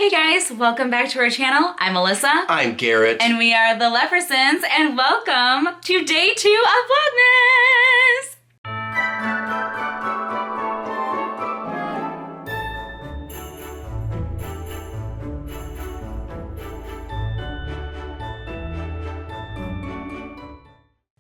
Hey guys, welcome back to our channel. I'm Melissa. I'm Garrett. And we are the Leffersons, and welcome to day 2 of Vlogmas!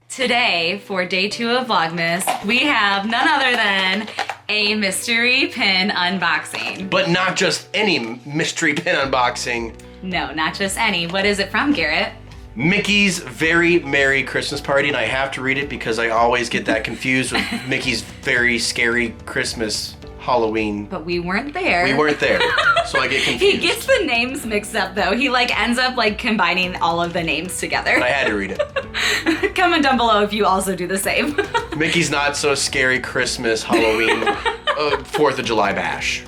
Today, for day 2 of Vlogmas, we have none other than a mystery pin unboxing. But not just any mystery pin unboxing. No, not just any. What is it from, Garrett? Mickey's Very Merry Christmas Party, and I have to read it because I always get that confused with Mickey's Very Scary Christmas Halloween. But we weren't there. We weren't there, so I get confused. He gets the names mixed up though. He ends up combining all of the names together. But I had to read it. Comment down below if you also do the same. Mickey's Not So Scary Christmas Halloween 4th of July bash.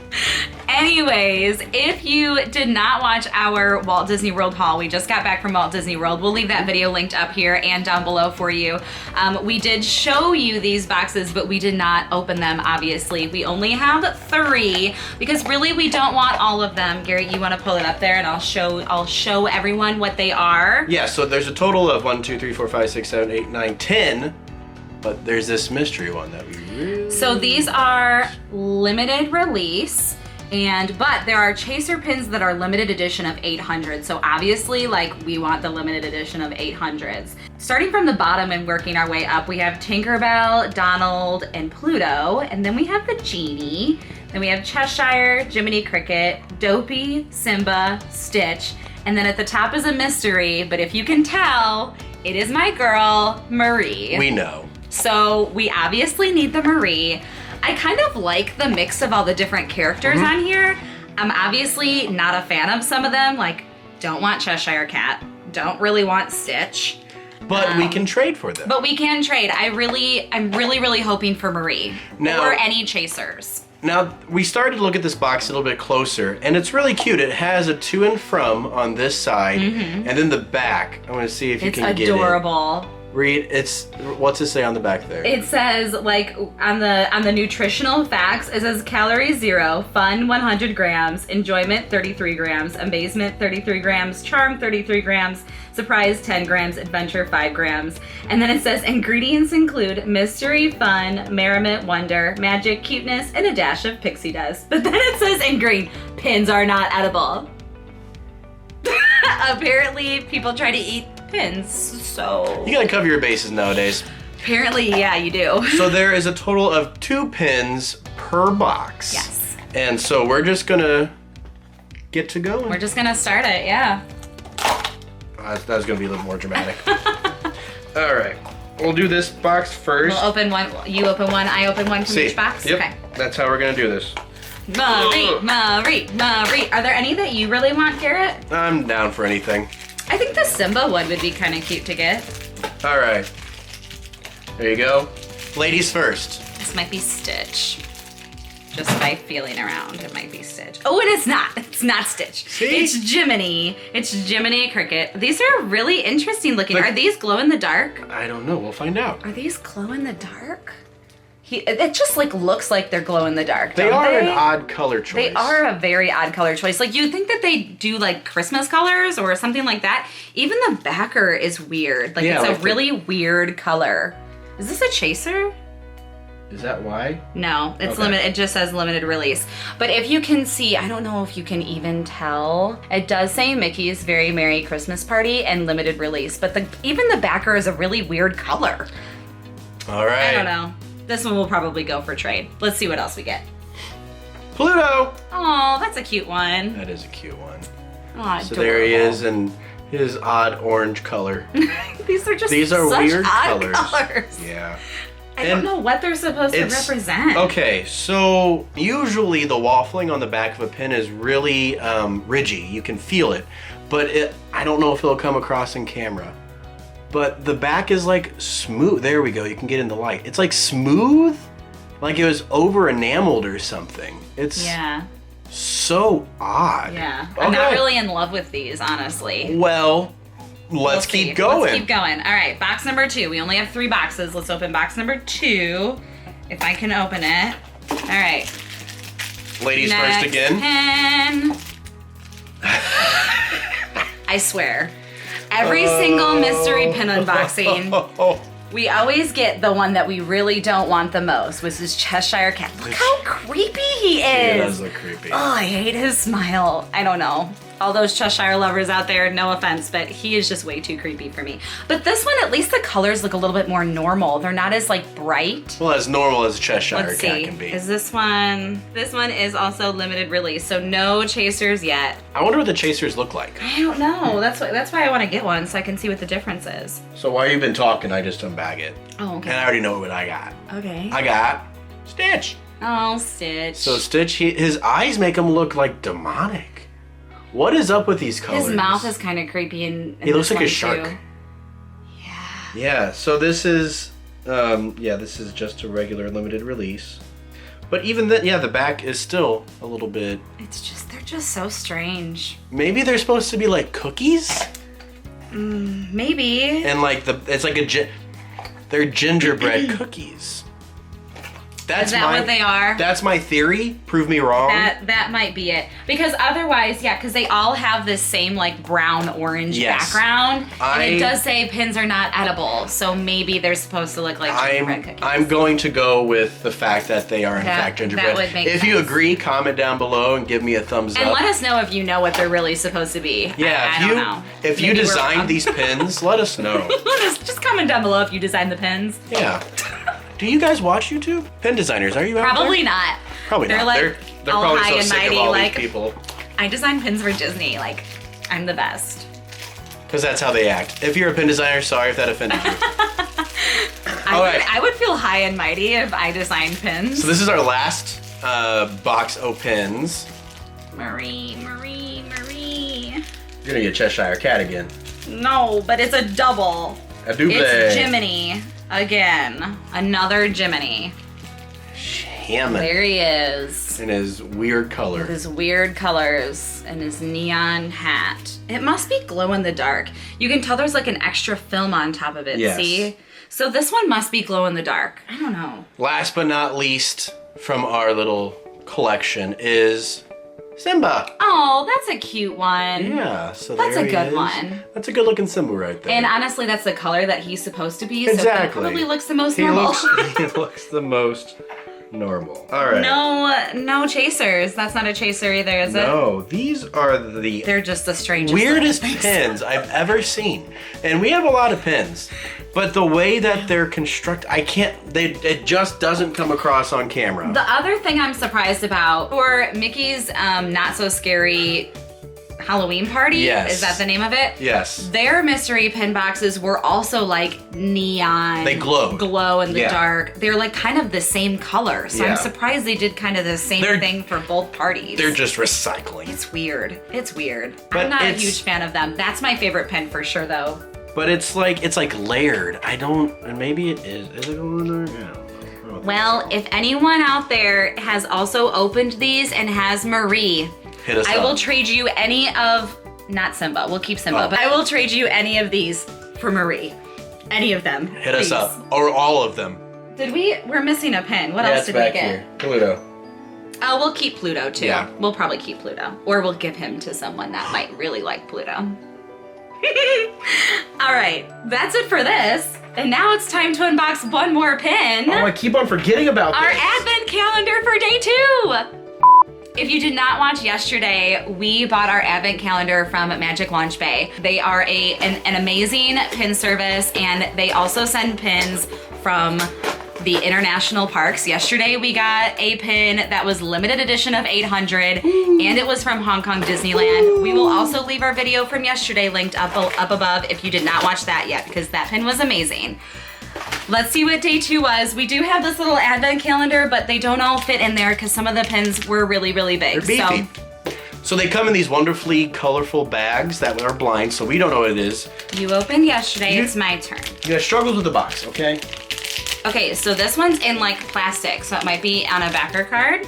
Anyways, if you did not watch our Walt Disney World haul, we just got back from Walt Disney World. We'll leave that video linked up here and down below for you. We did show you these boxes, but we did not open them, obviously. We only have 3 because really we don't want all of them. Garrett, you want to pull it up there and I'll show everyone what they are? Yeah, so there's a total of 1, 2, 3, 4, 5, 6, 7, 8, 9, 10. But there's this mystery one that we really... So these are limited release. But there are chaser pins that are limited edition of 800. So obviously, we want the limited edition of 800s. Starting from the bottom and working our way up, we have Tinkerbell, Donald, and Pluto. And then we have the Genie. Then we have Cheshire, Jiminy Cricket, Dopey, Simba, Stitch. And then at the top is a mystery, but if you can tell, it is my girl, Marie. We know. So we obviously need the Marie. I kind of like the mix of all the different characters on here. I'm obviously not a fan of some of them, don't want Cheshire Cat, don't really want Stitch. But we can trade for them. But we can trade. I'm really hoping for Marie or any chasers. Now, we started to look at this box a little bit closer, and it's really cute. It has a to and from on this side, and then the back. I'm gonna see if you can get it. It's adorable. Read, what's it say on the back there? It says, on the nutritional facts, it says calories 0, fun 100 grams, enjoyment 33 grams, amazement 33 grams, charm 33 grams, surprise 10 grams, adventure 5 grams. And then it says ingredients include mystery, fun, merriment, wonder, magic, cuteness, and a dash of pixie dust. But then it says in green, pins are not edible. Apparently people try to eat pins, so... You gotta cover your bases nowadays. Apparently, yeah, you do. So there is a total of 2 pins per box. Yes. And so we're just gonna get to going. We're just gonna start it, yeah. That was gonna be a little more dramatic. All right, we'll do this box first. We'll open one, you open one, I open one from each box? Yep, okay. That's how we're gonna do this. Marie. Are there any that you really want, Garrett? I'm down for anything. I think the Simba one would be kind of cute to get. All right. There you go. Ladies first. This might be Stitch. Just by feeling around, it might be Stitch. Oh, and it's not. It's not Stitch. See? It's Jiminy. It's Jiminy Cricket. These are really interesting looking. Are these glow in the dark? I don't know. We'll find out. Are these glow in the dark? It just looks like they're glow in the dark. They are an odd color choice. They are a very odd color choice. You'd think that they do Christmas colors or something like that. Even the backer is weird. It's a really weird color. Is this a chaser? Is that why? No, it's limited. It just says limited release. But if you can see, I don't know if you can even tell. It does say Mickey's Very Merry Christmas Party and limited release. But even the backer is a really weird color. All right. I don't know. This one will probably go for trade. Let's see what else we get. Pluto! Oh, that's a cute one. That is a cute one. Oh, so there he is in his odd orange color. These are such weird odd colors. Yeah. I don't know what they're supposed to represent. Okay, so usually the waffling on the back of a pin is really ridgy. You can feel it. But I don't know if it'll come across in camera. But the back is smooth. There we go. You can get in the light. It's smooth, like it was over enameled or something. It's so odd. Yeah. I'm not really in love with these, honestly. Well, let's keep going. Let's keep going. All right, box number 2. We only have 3 boxes. Let's open box number 2, if I can open it. All right. Ladies first again. Pen. I swear. Every single mystery pin unboxing, we always get the one that we really don't want the most, which is Cheshire Cat. Look how creepy he is. He does look creepy. Oh, I hate his smile. I don't know. All those Cheshire lovers out there, no offense, but he is just way too creepy for me. But this one, at least the colors look a little bit more normal. They're not as like bright. Well, as normal as a Cheshire Let's cat see. can be. Is this one is also limited release, so no chasers yet. I wonder what the chasers look like. I don't know. That's why I want to get one, so I can see what the difference is. So while you've been talking, I just unbag it. Oh, okay. And I already know what I got. Okay. I got Stitch. Oh, Stitch. So Stitch, his eyes make him look like demonic. What is up with these colors? His mouth is kind of creepy and he looks like a shark. Too. Yeah. Yeah, so this is this is just a regular limited release. But even then, yeah, the back is still a little bit. They're just so strange. Maybe they're supposed to be like cookies? Maybe. And like they're gingerbread cookies. Is that what they are? That's my theory. Prove me wrong. That might be it. Because otherwise, yeah, because they all have this same like brown orange background. And it does say pins are not edible. So maybe they're supposed to look like gingerbread cookies. I'm going to go with the fact that they are in fact gingerbread. That would make sense. If you agree, comment down below and give me a thumbs up. And let us know if you know what they're really supposed to be. Yeah, I don't know. If you designed these pins, let us know. Just comment down below if you designed the pins. Yeah. Do you guys watch YouTube? Pin designers, are you out Probably there? not. Probably They're not. like They're all probably high so and sick mighty, of all like, these people. I design pins for Disney. Like, I'm the best. Because that's how they act. If you're a pin designer, sorry if that offended you. I would feel high and mighty if I designed pins. So this is our last box o' pins. Marie. You're gonna get Cheshire Cat again. No, but it's a double. A double. It's Jiminy again. Another Jiminy. Shaman. There he is. In his weird color. With his weird colors and his neon hat. It must be glow in the dark. You can tell there's like an extra film on top of it, Yes. see? So this one must be glow in the dark. I don't know. Last but not least from our little collection is Simba. Oh, that's a cute one. Yeah, so That's there a he good is. one. That's a good looking Simba right there. And honestly, that's the color that he's supposed to be. Exactly. So he probably looks the most normal. He looks the most normal. All right. No chasers. That's not a chaser either, is it? No, these are the They're just the strangest weirdest little things. pins I've ever seen. And we have a lot of pins. But the way that they're constructed, it just doesn't come across on camera. The other thing I'm surprised about, for Mickey's Not So Scary Halloween Party, Yes. is that the name of it? Yes. Their mystery pin boxes were also like neon. They glowed. Glow in the Yeah. dark. They're like kind of the same color. So Yeah. I'm surprised they did kind of the same thing for both parties. They're just recycling. It's weird. It's weird. But I'm not a it's- huge fan of them. That's my favorite pin for sure though. But it's like layered. And maybe it is. Is it going in there? Yeah. I don't know. Well, if anyone out there has also opened these and has Marie, Hit us I up. will trade you any of, not Simba, we'll keep Simba, Oh. but I will trade you any of these for Marie. Any of them. Hit us please. up. Or all of them. We're missing a pin. What else did we get? Pluto. Oh, we'll keep Pluto too. Yeah. We'll probably keep Pluto. Or we'll give him to someone that might really like Pluto. All right, that's it for this. And now it's time to unbox one more pin. Oh, I keep on forgetting about Our this. advent calendar for day 2. If you did not watch yesterday, we bought our advent calendar from Magic Launch Bay. They are an amazing pin service, and they also send pins from the international parks. Yesterday we got a pin that was limited edition of 800, and it was from Hong Kong Disneyland. We will also leave our video from yesterday linked up above if you did not watch that yet, because that pin was amazing. Let's see what day 2 was. We do have this little advent calendar, but they don't all fit in there because some of the pins were really, really big. They're beefy. So they come in these wonderfully colorful bags that are blind, so we don't know what it is. You opened yesterday, it's my turn. You guys struggled with the box, okay? Okay, so this one's in like plastic, so it might be on a backer card.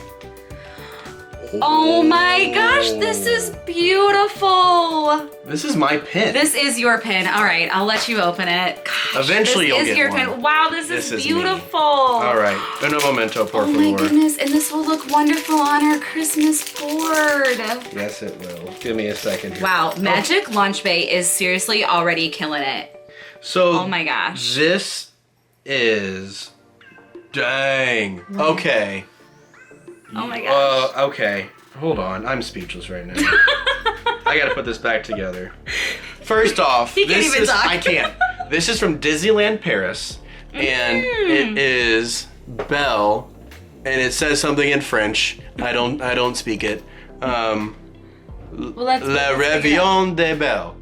Oh my gosh, this is beautiful. This is my pin. This is your pin. All right, I'll let you open it. Gosh, Eventually you'll this is get your one. pin. Wow, this is me. beautiful. All right, uno momento, por Oh favor. my goodness, and this will look wonderful on our Christmas board. Yes, it will. Give me a second here. Wow, Magic Launch Bay is seriously already killing it. So, oh my gosh. This is, dang. Okay. Oh my gosh. Okay. Hold on. I'm speechless right now. I gotta put this back together. First off, He can't even talk. I can't. This is from Disneyland Paris, and it is Belle, and it says something in French. I don't speak it. Well, La Réveillon de Belle.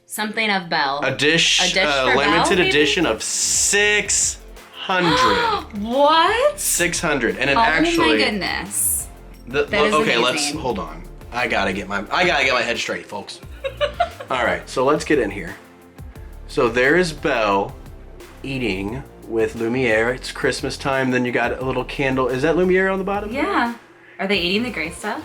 Something of Belle. A dish, for Belle, limited maybe? edition of 600. What? 600, and it Oh actually. my goodness. That is okay, amazing. let's hold on. I gotta get my head straight, folks. All right, so let's get in here. So there is Belle eating with Lumiere. It's Christmas time. Then you got a little candle. Is that Lumiere on the bottom? Yeah. Are they eating the great stuff?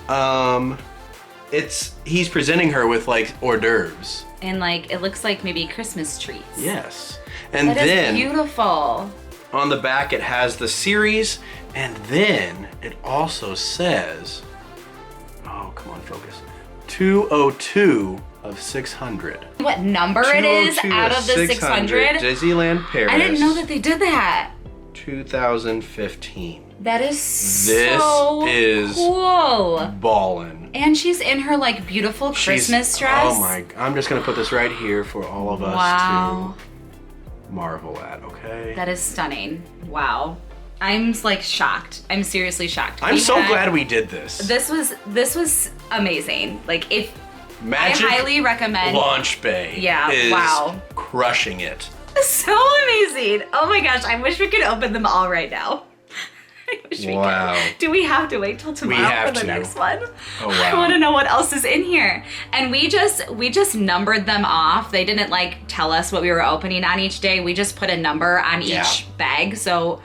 He's presenting her with like hors d'oeuvres. And like, it looks like maybe Christmas treats. Yes. And That is then beautiful. on the back it has the series, and then it also says, oh, come on, focus. 202 of 600. What number it is 202 out of the 600? Disneyland Paris. I didn't know that they did that. 2015. That is This so is cool. ballin'. And she's in her like beautiful Christmas dress. Oh my, I'm just gonna put this right here for all of us Wow. to marvel at, okay? That is stunning. Wow. I'm like shocked. I'm seriously shocked. I'm so glad we did this. This was amazing. Like if Magic I highly recommend Launch Bay Yeah, is wow. crushing it. So amazing. Oh my gosh, I wish we could open them all right now. I wish we Wow. could. Do we have to wait till tomorrow have for the to. next one? Oh, I wow. want to know what else is in here. And we just numbered them off. They didn't like tell us what we were opening on each day. We just put a number on each bag. So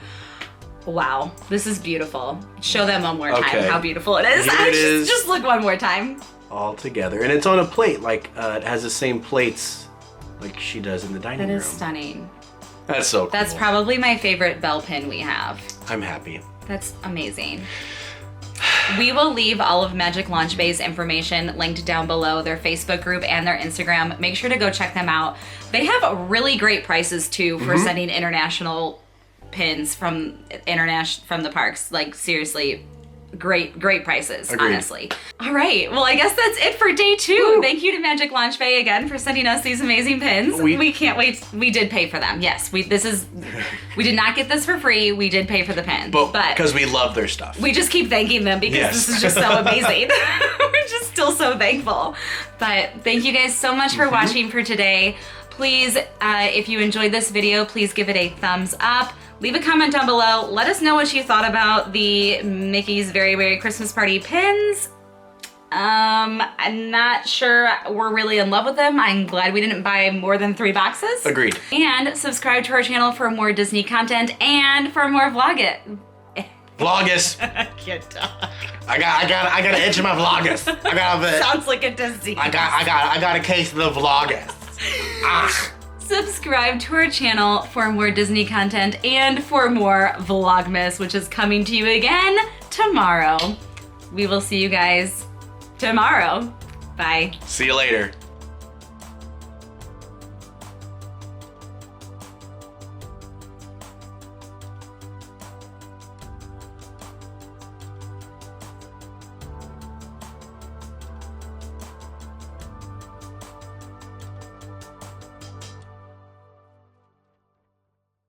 wow, this is beautiful. Show them one more time Okay. how beautiful it is. Here it is. Just look one more time. All together. And it's on a plate, like it has the same plates like she does in the dining That room. is stunning. That's so cool. That's probably my favorite bell pin we have. I'm happy. That's amazing. We will leave all of Magic Launch Bay's information linked down below, their Facebook group and their Instagram. Make sure to go check them out. They have really great prices too for sending international pins from the parks. Like seriously, great prices, Agreed. honestly. All right, well I guess that's it for day 2. Woo. Thank you to Magic Launch Bay again for sending us these amazing pins. We can't wait. We did pay for them. Yes, we did not get this for free. We did pay for the pins, But but because we love their stuff. we just keep thanking them because Yes. this is just so amazing. We're just still so thankful. But thank you guys so much for watching for today. Please, if you enjoyed this video, please give it a thumbs up. Leave a comment down below. Let us know what you thought about the Mickey's Very Merry Christmas Party pins. I'm not sure we're really in love with them. I'm glad we didn't buy more than 3 boxes. Agreed. And subscribe to our channel for more Disney content and for more Vlogmas. Vlogmas. Can't talk. I got an itch in my Vlogmas. I got a bit. Sounds like a disease. I got a case of the Vlogmas. Ah. Subscribe to our channel for more Disney content and for more Vlogmas, which is coming to you again tomorrow. We will see you guys tomorrow. Bye. See you later.